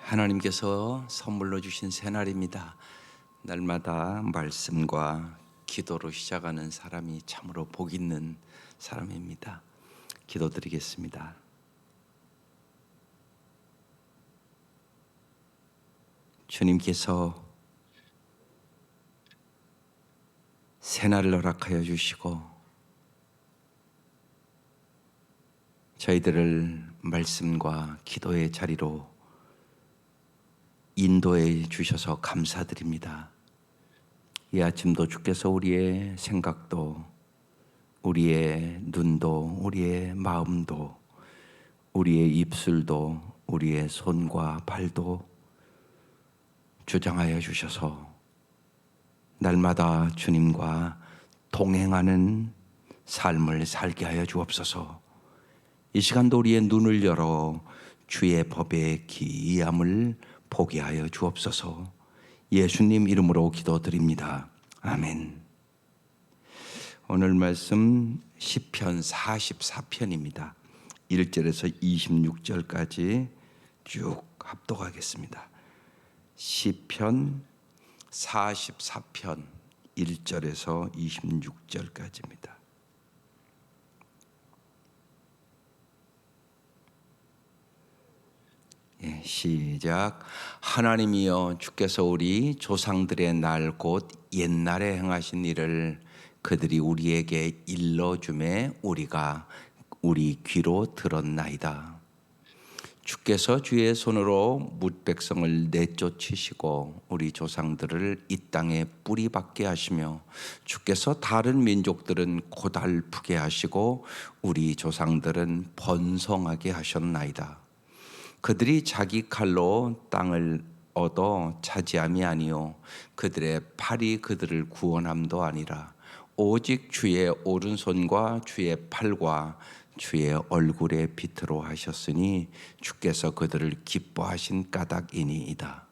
하나님께서 선물로 주신 새날입니다. 날마다 말씀과 기도로 시작하는 사람이 참으로 복 있는 사람입니다. 기도드리겠습니다. 주님께서 새날을 허락하여 주시고 저희들을 말씀과 기도의 자리로 인도해 주셔서 감사드립니다. 이 아침도 주께서 우리의 생각도, 우리의 눈도, 우리의 마음도, 우리의 입술도, 우리의 손과 발도 주장하여 주셔서 날마다 주님과 동행하는 삶을 살게 하여 주옵소서. 이 시간도 우리의 눈을 열어 주의 법의 기이함을 보게 하여 주옵소서. 예수님 이름으로 기도드립니다. 아멘. 오늘 말씀 시편 44편입니다. 1절에서 26절까지 쭉 합독하겠습니다. 시편 44편 1절에서 26절까지입니다. 시작. 하나님이여, 주께서 우리 조상들의 날 곧 옛날에 행하신 일을 그들이 우리에게 일러주매 우리가 우리 귀로 들었나이다. 주께서 주의 손으로 뭇 백성을 내쫓으시고 우리 조상들을 이 땅에 뿌리박게 하시며 주께서 다른 민족들은 고달프게 하시고 우리 조상들은 번성하게 하셨나이다. 그들이 자기 칼로 땅을 얻어 차지함이 아니요 그들의 팔이 그들을 구원함도 아니라 오직 주의 오른손과 주의 팔과 주의 얼굴의 빛으로 하셨으니 주께서 그들을 기뻐하신 까닭이니이다.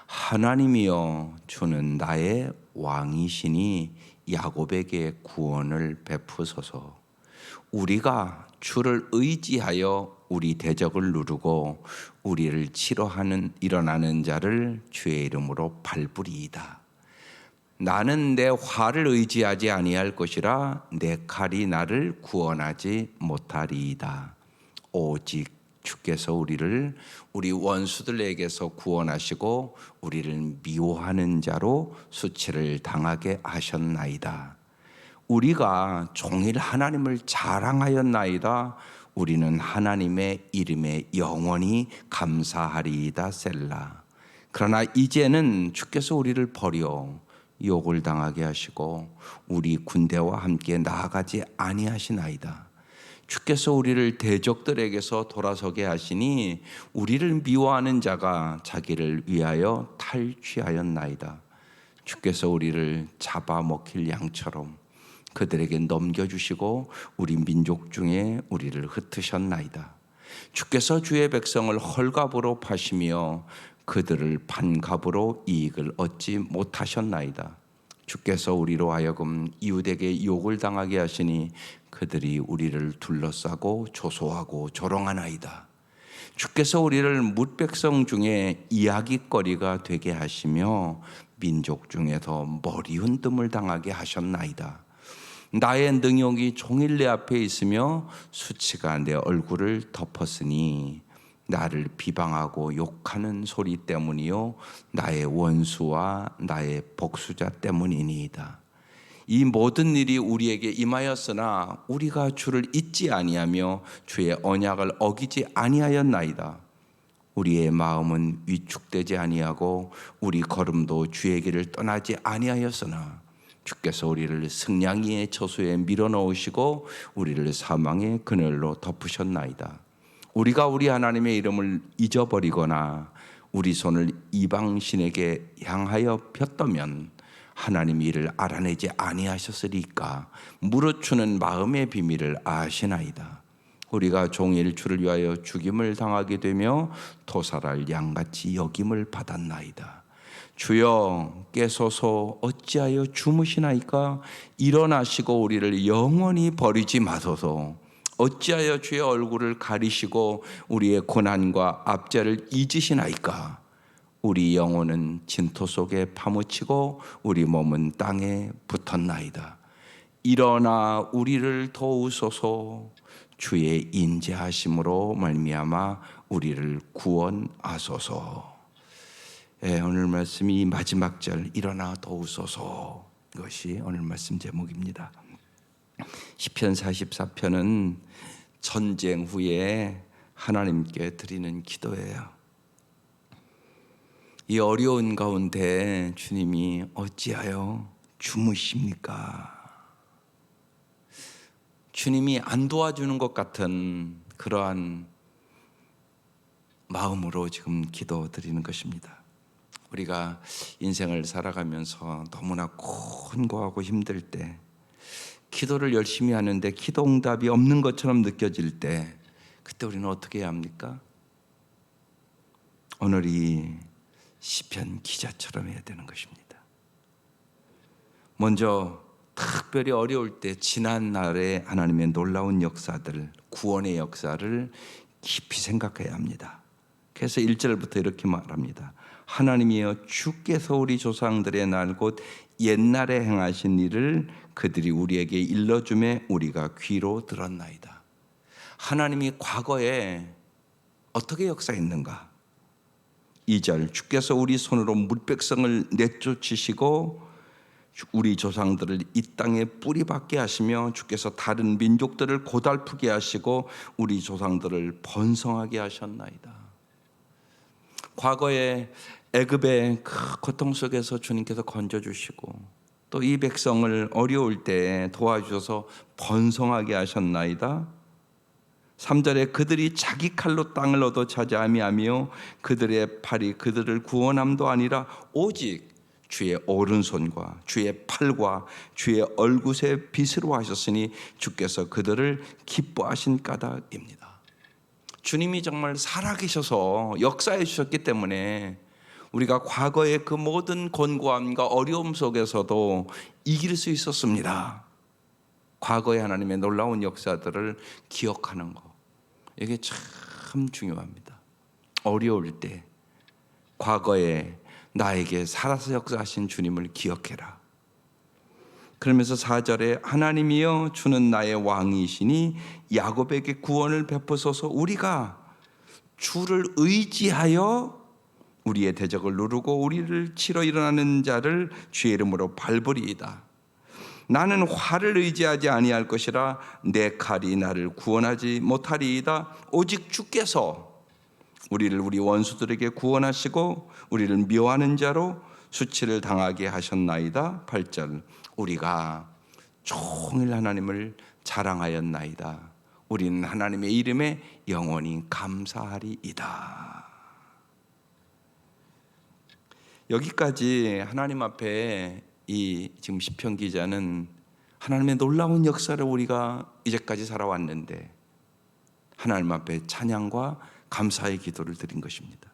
하나님이여, 주는 나의 왕이시니 야곱에게 구원을 베푸소서. 우리가 주를 의지하여 우리 대적을 누르고 우리를 치료하는 일어나는 자를 주의 이름으로 밟으리이다. 나는 내 활을 의지하지 아니할 것이라 내 칼이 나를 구원하지 못하리이다. 오직 주께서 우리를 우리 원수들에게서 구원하시고 우리를 미워하는 자로 수치를 당하게 하셨나이다. 우리가 종일 하나님을 자랑하였나이다. 우리는 하나님의 이름에 영원히 감사하리이다. 셀라. 그러나 이제는 주께서 우리를 버려 욕을 당하게 하시고 우리 군대와 함께 나아가지 아니하시나이다. 주께서 우리를 대적들에게서 돌아서게 하시니 우리를 미워하는 자가 자기를 위하여 탈취하였나이다. 주께서 우리를 잡아먹힐 양처럼 그들에게 넘겨주시고 우리 민족 중에 우리를 흩으셨나이다. 주께서 주의 백성을 헐갑으로 파시며 그들을 반갑으로 이익을 얻지 못하셨나이다. 주께서 우리로 하여금 이웃에게 욕을 당하게 하시니 그들이 우리를 둘러싸고 조소하고 조롱하나이다. 주께서 우리를 뭇백성 중에 이야기거리가 되게 하시며 민족 중에서 머리 흔듦을 당하게 하셨나이다. 나의 능욕이 종일 내 앞에 있으며 수치가 내 얼굴을 덮었으니 나를 비방하고 욕하는 소리 때문이요 나의 원수와 나의 복수자 때문이니이다. 이 모든 일이 우리에게 임하였으나 우리가 주를 잊지 아니하며 주의 언약을 어기지 아니하였나이다. 우리의 마음은 위축되지 아니하고 우리 걸음도 주의 길을 떠나지 아니하였으나 주께서 우리를 승냥이의 저수에 밀어넣으시고 우리를 사망의 그늘로 덮으셨나이다. 우리가 우리 하나님의 이름을 잊어버리거나 우리 손을 이방신에게 향하여 폈다면 하나님이 이를 알아내지 아니하셨으리까. 무릇 주는 마음의 비밀을 아시나이다. 우리가 종일 주를 위하여 죽임을 당하게 되며 도살할 양같이 여김을 받았나이다. 주여 깨소서, 어찌하여 주무시나이까? 일어나시고 우리를 영원히 버리지 마소서. 어찌하여 주의 얼굴을 가리시고 우리의 고난과 압제를 잊으시나이까? 우리 영혼은 진토 속에 파묻히고 우리 몸은 땅에 붙었나이다. 일어나 우리를 도우소서. 주의 인자하심으로 말미암아 우리를 구원하소서. 오늘 말씀이 마지막 절 일어나 도우소서, 이것이 오늘 말씀 제목입니다. 시편 44편은 전쟁 후에 하나님께 드리는 기도예요. 이 어려운 가운데 주님이 어찌하여 주무십니까? 주님이 안 도와주는 것 같은 그러한 마음으로 지금 기도드리는 것입니다. 우리가 인생을 살아가면서 너무나 곤고하고 힘들 때, 기도를 열심히 하는데 기도 응답이 없는 것처럼 느껴질 때, 그때 우리는 어떻게 해야 합니까? 오늘 이 시편 기자처럼 해야 되는 것입니다. 먼저 특별히 어려울 때 지난 날의 하나님의 놀라운 역사들, 구원의 역사를 깊이 생각해야 합니다. 그래서 1절부터 이렇게 말합니다. 하나님이여, 주께서 우리 조상들의 날 곧 옛날에 행하신 일을 그들이 우리에게 일러주매 우리가 귀로 들었나이다. 하나님이 과거에 어떻게 역사했는가? 2절, 주께서 우리 손으로 물백성을 내쫓으시고 우리 조상들을 이 땅에 뿌리박게 하시며 주께서 다른 민족들을 고달프게 하시고 우리 조상들을 번성하게 하셨나이다. 과거에 애굽의 그 고통 속에서 주님께서 건져주시고 또 이 백성을 어려울 때 도와주셔서 번성하게 하셨나이다. 3절에 그들이 자기 칼로 땅을 얻어 차지하며 그들의 팔이 그들을 구원함도 아니라 오직 주의 오른손과 주의 팔과 주의 얼굴의 빛으로 하셨으니 주께서 그들을 기뻐하신 까닭입니다. 주님이 정말 살아계셔서 역사해 주셨기 때문에 우리가 과거의 그 모든 곤고함과 어려움 속에서도 이길 수 있었습니다. 과거의 하나님의 놀라운 역사들을 기억하는 것, 이게 참 중요합니다. 어려울 때 과거에 나에게 살아서 역사하신 주님을 기억해라. 그러면서 4절에 하나님이여, 주는 나의 왕이시니 야곱에게 구원을 베푸소서. 우리가 주를 의지하여 우리의 대적을 누르고 우리를 치러 일어나는 자를 주의 이름으로 밟으리이다. 나는 활을 의지하지 아니할 것이라 내 칼이 나를 구원하지 못하리이다. 오직 주께서 우리를 우리 원수들에게 구원하시고 우리를 미워하는 자로 수치를 당하게 하셨나이다. 8절, 우리가 종일 하나님을 자랑하였나이다. 우리는 하나님의 이름에 영원히 감사하리이다. 여기까지 하나님 앞에 이 지금 시편 기자는 하나님의 놀라운 역사를 우리가 이제까지 살아왔는데 하나님 앞에 찬양과 감사의 기도를 드린 것입니다.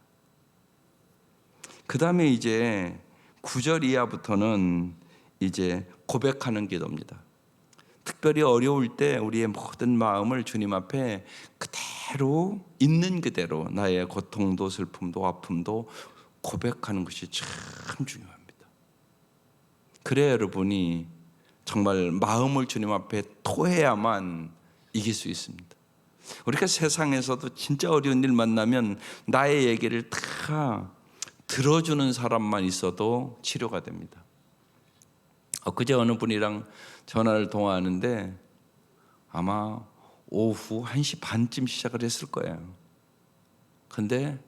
그 다음에 이제 9절 이하부터는 이제 고백하는 기도입니다. 특별히 어려울 때 우리의 모든 마음을 주님 앞에 그대로 있는 그대로 나의 고통도 슬픔도 아픔도 고백하는 것이 참 중요합니다. 그래야 여러분이 정말 마음을 주님 앞에 토해야만 이길 수 있습니다. 우리가 세상에서도 진짜 어려운 일 만나면 나의 얘기를 다 들어주는 사람만 있어도 치료가 됩니다. 그제 어느 분이랑 전화를 통화하는데 아마 오후 1시 반쯤 시작을 했을 거예요. 근데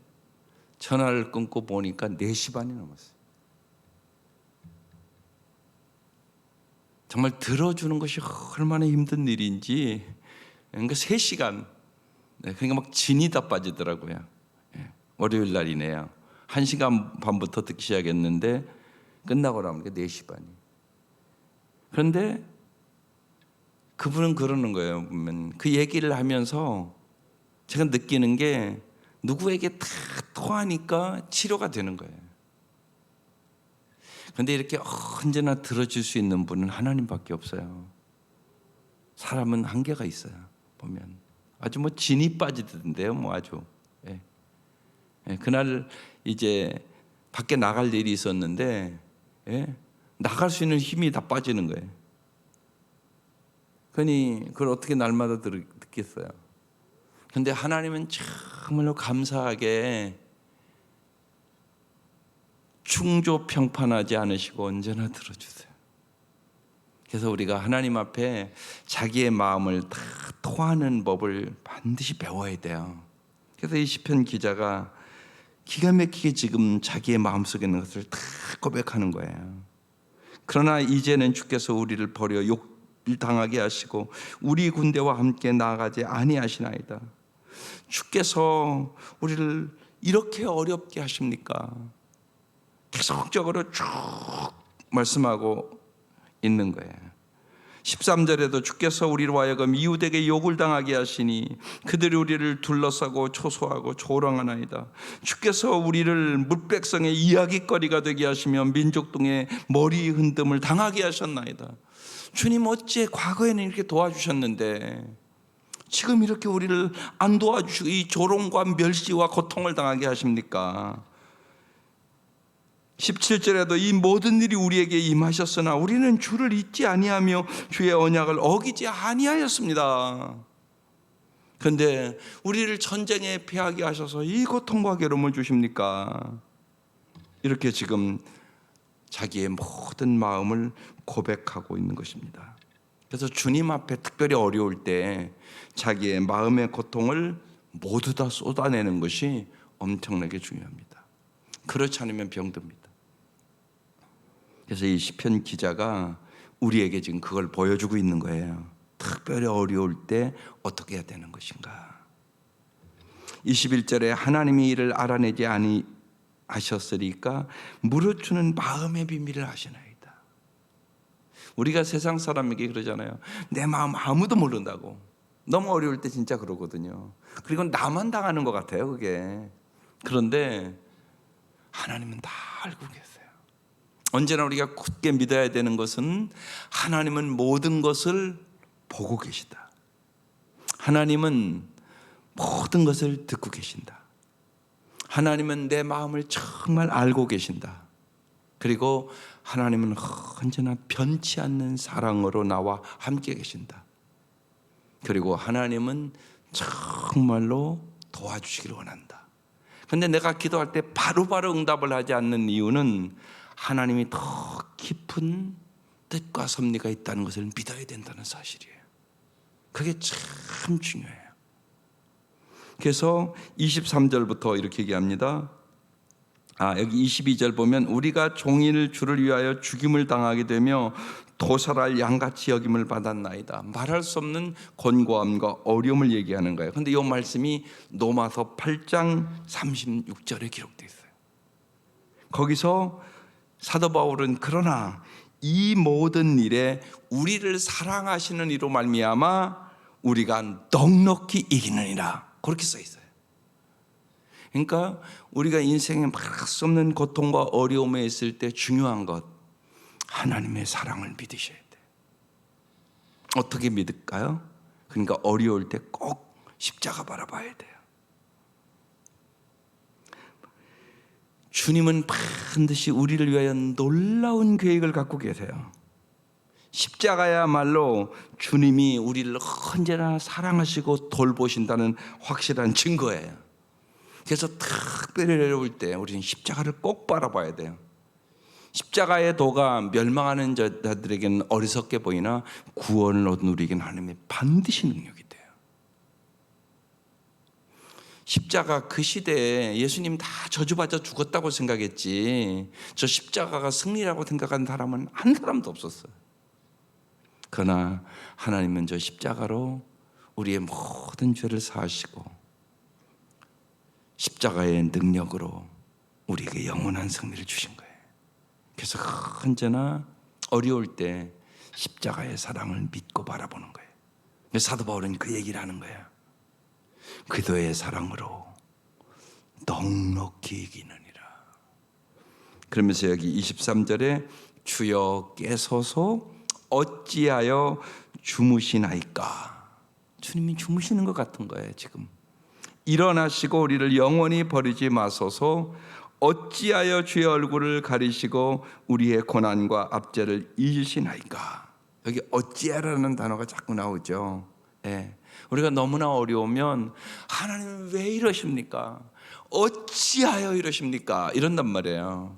전화를 끊고 보니까 4시 반이 넘었어요. 정말 들어주는 것이 얼마나 힘든 일인지. 그러니까 3시간, 그러니까 막 진이 다 빠지더라고요. 월요일 날이네요. 1시간 반부터 듣기 시작했는데 끝나고 나면 4시 반이. 그런데 그분은 그러는 거예요. 보면 그 얘기를 하면서 제가 느끼는 게 누구에게 다 통하니까 치료가 되는 거예요. 그런데 이렇게 언제나 들어줄 수 있는 분은 하나님밖에 없어요. 사람은 한계가 있어요. 보면 아주 뭐 진이 빠지던데요. 뭐 아주. 예. 예, 그날 이제 밖에 나갈 일이 있었는데 예, 나갈 수 있는 힘이 다 빠지는 거예요. 그러니 그걸 어떻게 날마다 듣겠어요. 그런데 하나님은 정말로 감사하게 충조평판하지 않으시고 언제나 들어주세요. 그래서 우리가 하나님 앞에 자기의 마음을 다 토하는 법을 반드시 배워야 돼요. 그래서 이 시편 기자가 기가 막히게 지금 자기의 마음속에 있는 것을 다 고백하는 거예요. 그러나 이제는 주께서 우리를 버려 욕을 당하게 하시고 우리 군대와 함께 나아가지 아니하시나이다. 주께서 우리를 이렇게 어렵게 하십니까? 계속적으로 쭉 말씀하고 있는 거예요. 13절에도 주께서 우리로 하여금 이웃에게 욕을 당하게 하시니 그들이 우리를 둘러싸고 초소하고 조롱하나이다. 주께서 우리를 뭇백성의 이야기거리가 되게 하시며 민족 중에 머리 흔듦을 당하게 하셨나이다. 주님 어찌 과거에는 이렇게 도와주셨는데 지금 이렇게 우리를 안 도와주시고 이 조롱과 멸시와 고통을 당하게 하십니까? 17절에도 이 모든 일이 우리에게 임하셨으나 우리는 주를 잊지 아니하며 주의 언약을 어기지 아니하였습니다. 그런데 우리를 전쟁에 패하게 하셔서 이 고통과 괴로움을 주십니까? 이렇게 지금 자기의 모든 마음을 고백하고 있는 것입니다. 그래서 주님 앞에 특별히 어려울 때 자기의 마음의 고통을 모두 다 쏟아내는 것이 엄청나게 중요합니다. 그렇지 않으면 병듭니다. 그래서 이 시편 기자가 우리에게 지금 그걸 보여주고 있는 거예요. 특별히 어려울 때 어떻게 해야 되는 것인가. 21절에 하나님이 이를 알아내지 아니하셨으리까 무릇 주는 마음의 비밀을 아시나이다. 우리가 세상 사람에게 그러잖아요. 내 마음 아무도 모른다고. 너무 어려울 때 진짜 그러거든요. 그리고 나만 당하는 것 같아요, 그게. 그런데 하나님은 다 알고 계세요. 언제나 우리가 굳게 믿어야 되는 것은 하나님은 모든 것을 보고 계시다. 하나님은 모든 것을 듣고 계신다. 하나님은 내 마음을 정말 알고 계신다. 그리고 하나님은 언제나 변치 않는 사랑으로 나와 함께 계신다. 그리고 하나님은 정말로 도와주시기를 원한다. 그런데 내가 기도할 때 바로바로 응답을 하지 않는 이유는 하나님이 더 깊은 뜻과 섭리가 있다는 것을 믿어야 된다는 사실이에요. 그게 참 중요해요. 그래서 23절부터 이렇게 얘기합니다. 여기 22절 보면 우리가 종일 주를 위하여 죽임을 당하게 되며 도살할 양같이 여김을 받았나이다. 말할 수 없는 권고함과 어려움을 얘기하는 거예요. 그런데 이 말씀이 로마서 8장 36절에 기록되어 있어요. 거기서 사도 바울은 그러나 이 모든 일에 우리를 사랑하시는 이로 말미암아 우리가 넉넉히 이기느니라 그렇게 써 있어요. 그러니까 우리가 인생에 말할 수 없는 고통과 어려움에 있을 때 중요한 것 하나님의 사랑을 믿으셔야 돼요. 어떻게 믿을까요? 그러니까 어려울 때 꼭 십자가 바라봐야 돼요. 주님은 반드시 우리를 위하여 놀라운 계획을 갖고 계세요. 십자가야말로 주님이 우리를 언제나 사랑하시고 돌보신다는 확실한 증거예요. 그래서 특별히 어려울 때 우리는 십자가를 꼭 바라봐야 돼요. 십자가의 도가 멸망하는 자들에게는 어리석게 보이나 구원을 얻은 우리에게는 하나님의 반드시 능력이 돼요. 십자가 그 시대에 예수님 다 저주받아 죽었다고 생각했지 저 십자가가 승리라고 생각한 사람은 한 사람도 없었어요. 그러나 하나님은 저 십자가로 우리의 모든 죄를 사하시고 십자가의 능력으로 우리에게 영원한 승리를 주신 거예요. 그래서 언제나 어려울 때 십자가의 사랑을 믿고 바라보는 거예요. 사도 바울은 그 얘기를 하는 거예요. 그도의 사랑으로 넉넉히 이기느니라. 그러면서 여기 23절에 주여 깨소서 어찌하여 주무시나이까. 주님이 주무시는 것 같은 거예요. 지금 일어나시고 우리를 영원히 버리지 마소서. 어찌하여 주의 얼굴을 가리시고 우리의 고난과 압제를 잊으시나이까. 여기 어찌하라는 단어가 자꾸 나오죠. 예. 우리가 너무나 어려우면 하나님은 왜 이러십니까? 어찌하여 이러십니까? 이런단 말이에요.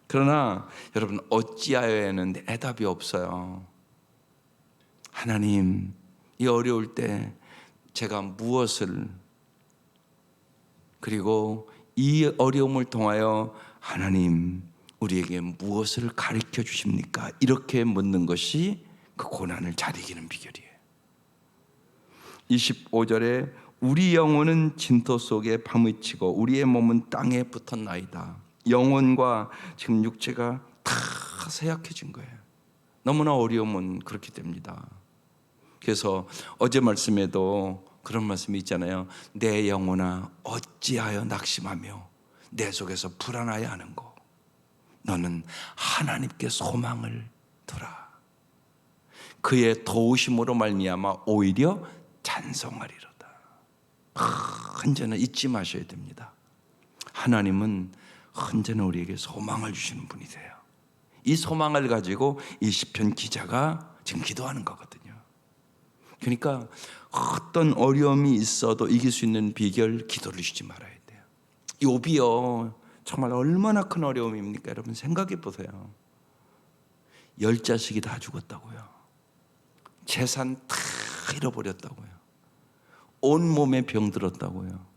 그러나 여러분, 어찌하여에는 대답이 없어요. 하나님, 이 어려울 때 제가 무엇을, 그리고 이 어려움을 통하여 하나님 우리에게 무엇을 가르쳐 주십니까? 이렇게 묻는 것이 그 고난을 잘 이기는 비결이에요. 25절에 우리 영혼은 진토 속에 파묻히고 우리의 몸은 땅에 붙었나이다. 영혼과 지금 육체가 다 쇠약해진 거예요. 너무나 어려우면 그렇게 됩니다. 그래서 어제 말씀에도 그런 말씀이 있잖아요. 내 영혼아 어찌하여 낙심하며 내 속에서 불안하여 하는고. 너는 하나님께 소망을 두라. 그의 도우심으로 말미암아 오히려 찬송하리로다. 언제나 잊지 마셔야 됩니다. 하나님은 언제나 우리에게 소망을 주시는 분이세요. 이 소망을 가지고 이 시편 기자가 지금 기도하는 거거든요. 그러니까 어떤 어려움이 있어도 이길 수 있는 비결, 기도를 쉬지 말아야 돼요. 욥이요, 정말 얼마나 큰 어려움입니까? 여러분 생각해 보세요. 10자식이 다 죽었다고요. 재산 다 잃어버렸다고요. 온몸에 병들었다고요.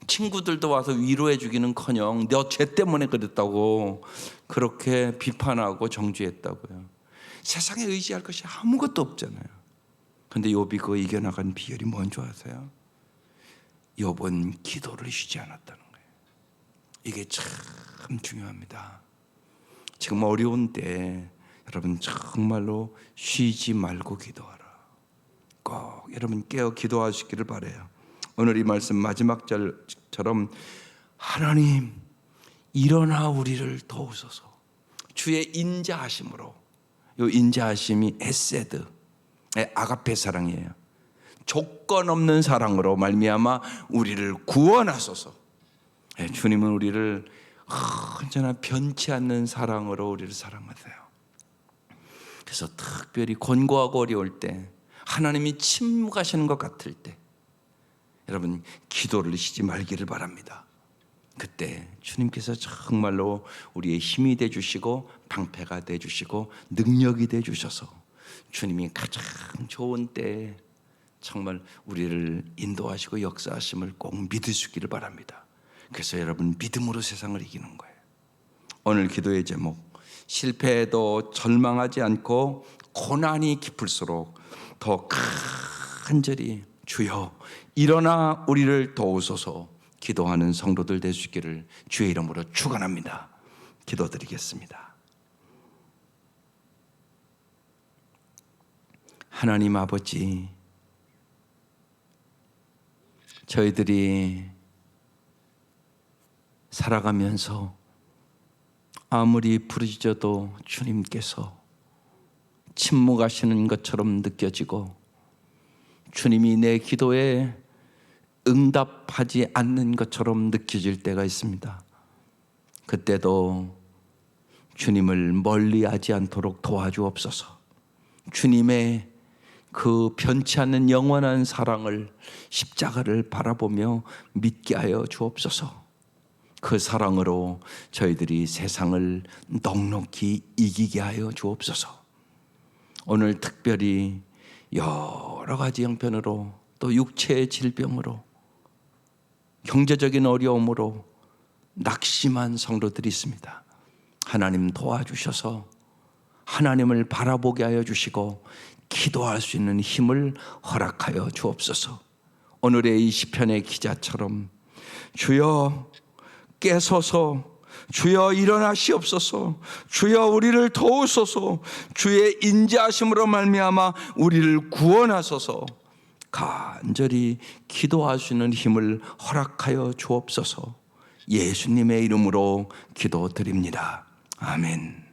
친구들도 와서 위로해 주기는커녕 너 죄 때문에 그랬다고 그렇게 비판하고 정죄했다고요. 세상에 의지할 것이 아무것도 없잖아요. 그런데 욥이 그거 이겨나간 비결이 뭔지 아세요? 욥은 기도를 쉬지 않았다는 거예요. 이게 참 중요합니다. 지금 어려운 때 여러분 정말로 쉬지 말고 기도하라. 꼭 여러분 깨어 기도하시기를 바라요. 오늘 이 말씀 마지막 절처럼 하나님 일어나 우리를 도우소서. 주의 인자하심으로, 이 인자하심이 에세드, 아가페 사랑이에요. 조건 없는 사랑으로 말미암아 우리를 구원하소서. 주님은 우리를 언제나 변치 않는 사랑으로 우리를 사랑하세요. 그래서 특별히 곤고하고 어려울 때, 하나님이 침묵하시는 것 같을 때 여러분 기도를 쉬지 말기를 바랍니다. 그때 주님께서 정말로 우리의 힘이 되주시고 방패가 되주시고 능력이 되주셔서 주님이 가장 좋은 때에 정말 우리를 인도하시고 역사하심을 꼭 믿으시기를 바랍니다. 그래서 여러분 믿음으로 세상을 이기는 거예요. 오늘 기도의 제목, 실패해도 절망하지 않고 고난이 깊을수록 더 간절히 주여 일어나 우리를 도우소서 기도하는 성도들 될 수 있기를 주의 이름으로 축원합니다. 기도드리겠습니다. 하나님 아버지, 저희들이 살아가면서 아무리 부르짖어도 주님께서 침묵하시는 것처럼 느껴지고 주님이 내 기도에 응답하지 않는 것처럼 느껴질 때가 있습니다. 그때도 주님을 멀리하지 않도록 도와주옵소서. 주님의 그 변치 않는 영원한 사랑을, 십자가를 바라보며 믿게 하여 주옵소서. 그 사랑으로 저희들이 세상을 넉넉히 이기게 하여 주옵소서. 오늘 특별히 여러 가지 형편으로, 또 육체의 질병으로, 경제적인 어려움으로 낙심한 성도들이 있습니다. 하나님 도와주셔서 하나님을 바라보게 하여 주시고 기도할 수 있는 힘을 허락하여 주옵소서. 오늘의 이 시편의 기자처럼 주여 깨소서, 주여 일어나시옵소서, 주여 우리를 도우소서, 주의 인자하심으로 말미암아 우리를 구원하소서, 간절히 기도할 수 있는 힘을 허락하여 주옵소서. 예수님의 이름으로 기도드립니다. 아멘.